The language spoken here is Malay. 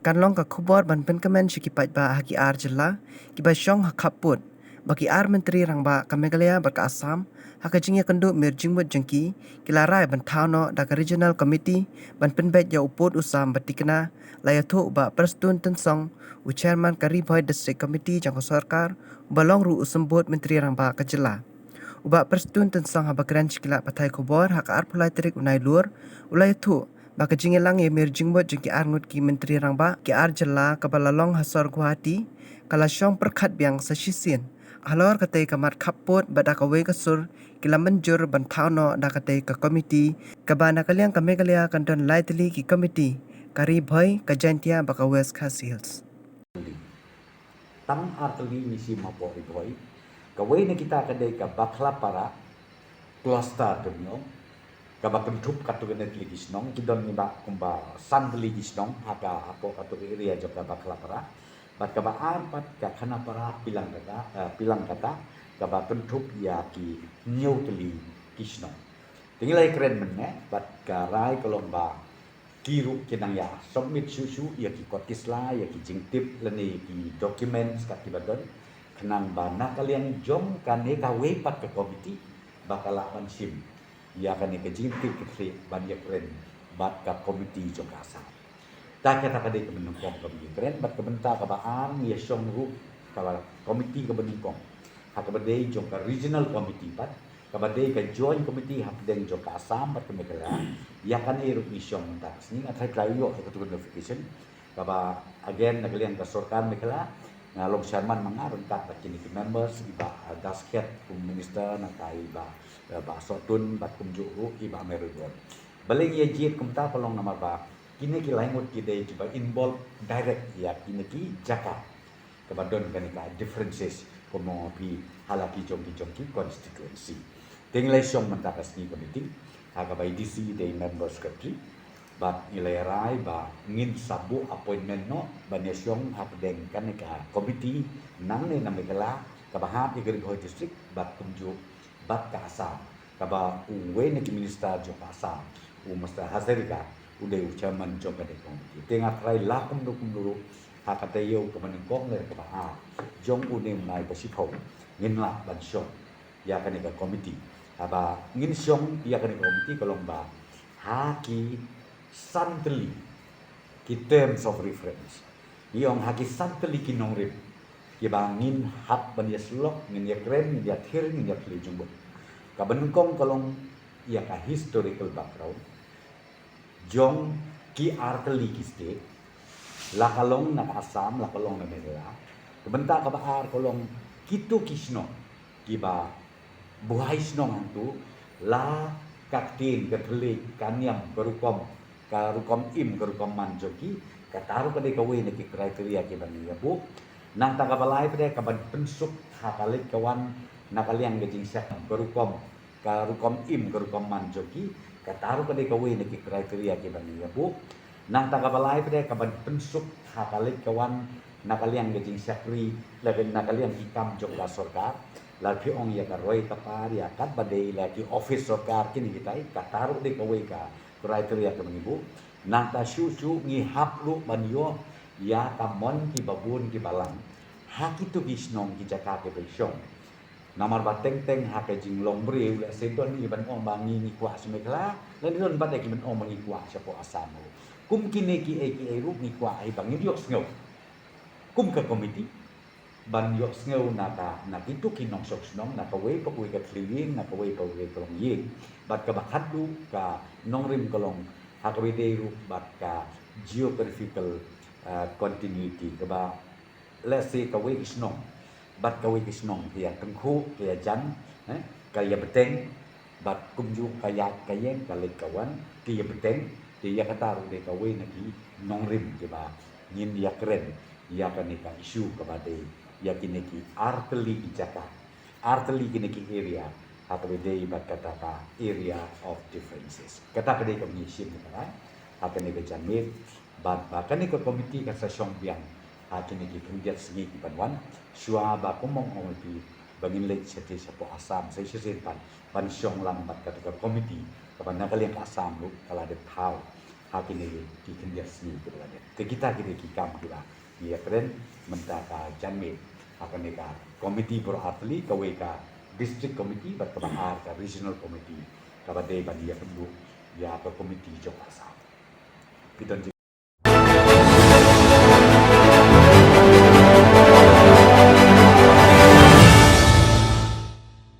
kan long ka khubor ban pen kamen shikipat ba haki ar jilla ki ba shong hakaput bagi ar menteri rangba ka Meghalaya ba ka Assam haka jingya kandu mirjingmut jengki kilarai ban thano da ka regional committee ban penbet ya uput usam batikna layathu ba perstun tensong u chairman ka Riboy district committee jang sarkar balong ru usambut menteri rangba ka jilla uba perstun tensong haba kran chikila pathai khubor haka ar phulai trik unai lur ulayathu baka jingelang ye mirjingmut jengki ar ngut ki menteri rangba ki ar jilla ka balalong hasor Guwahati kala syong perkhat biang sasisin halor katei kamat khaput badaka we kasur kila menjur bantauno da katei ka komiti ka bana kaliang ka Meghalaya kanton laitli ki komiti kari bhoi ka jantia baka West Khasi Hills tang arteli misi mapo iboi kawai na kita kadai ka bakla para cluster tunyo ka bakam thup katuganet ligis nong kidon ni ba kumba san ligis nong haka apo katu area joka bakla para bat ka ba arpat ka khana para pilang kata ka ba thup ya ki nyau teli kisno tingilai keren menne bat ka rai kolomba kiru kinang ya submit susu ya ki kotisla ya ki jingtip leni ki documents ka kibadon kenang bana kalian jom kane ka wepat ke komiti bakala sim ya kane ke jingtip ke banyak keren bat ka komiti jom kasa ta kata kade ke menungkong komiti keren bat ke benta ka baan ya song ru ka komiti ke menungkong hak bade jom ka regional committee pat ka bade ka joint committee hak deng jom ka Assam bat ke Meghalaya ya kan iru mission ta sini atai trayo ke tu notification ka ba again nagalian ka sarkar Meghalaya ngalong chairman mangaron ta kini members iba dasket kum minister na kai ba sotun bat kum juru iba merudon baling ye jit kum ta kolong nama ba kini ki langut ki dei coba involve direct ya kini ki jaka kabadon kani ka differences komo pi halaki jongki constituency tenglai syong mentakas ni committee aga by DC dei members secretary bat nilai rai ba ngin sabu appointment no banyasyong hapdeng kan ka komiti nang ne na Meghalaya ka bahat ni Riboy district bat tunjuk bat ka Assam ka ba uwe ni minister jo ka Assam u Mr. Hazarika ude u chairman jo ka de komiti tengat rai lakum dulu hakatayo ka manengkong le ka bahat jong une mai pasipho ngin la ban syong ya kan ka komiti aba ngin syong ya kan komiti kolong ba haki santeli ki terms of reference iong haki santeli ki nongrip ki bangin hap ban ya slok ngin ya kren ya thir ngin ya thli jumbo ka benungkong kolong ya ka historical background jong ki arteli ki state la kalong na Assam la kalong na Meghalaya benta ka ba kolong kitu kisno ki ba buhay snong antu la kaktin kathli kanyam karukom im karukom manjoki kataru kade kawe ne ki kriteria ki bani yabu nang ta kabalai pede ka ban pensuk hakalit kawan nakaliang gejing syak karukom im karukom manjoki kataru kade kawe ne ki kriteria ki bani yabu nang ta kabalai pede ka ban pensuk hakalit kawan nakaliang gejing syakri lagen nakaliang ikam jogla sarkar lagi ong ya karoi kapar ya kat badai lagi office sarkar kini kita kataru de kawe ka kriteria ke mengibu nanta syusu ngihap lu banyo ya tamon ki babun ki balang haki tu gisnong ki Jakarta besyong namar bateng teng hake jing long bre ula sedon ni ban ong bangi ni kwa Meghalaya lan don badai ki ban ong bangi kwa syapo Assam kum kini ki ru ni kwa ai bangi yok sngo kum ka komiti ban yok sngo na kitu kinong sok snong na kawe pa kuwi ka tliwing na kawe pa kuwi kolong ying bat ka bakhadu ka nongrim kolong hakwede ru bat ka geographical continuity ka ba let's say kawe kisnong bat kawe kisnong ya tengku ya jan kaya beteng bat kumju kaya kayeng kalit kawan ti beteng ti ya kataru de kawe na ki nongrim ka ba ngin ya keren ya kanika isu ka ba de ya kini ki arteli ki jaka arteli kini ki area atau dei bat kata ka area of differences kata kede kami sim ka akan ni jamit bat bahkan ni ke komiti ka sa syong biang akan ni ki kunjat sengi ki panwan syua ba kumong ong pi bangin lek sete sapo Assam sai sesen pan syong lam bat kata ka komiti ka ban nakalian ka Assam lu kala de thau hakini ki kendiasni ke belanja. Te kita ki kam kita. Dia keren mentaka janme hakani ka komiti pro atli kawe ka district committee berkebahar ka regional committee kabade bandia pendu ya ke komiti jok asam. Kita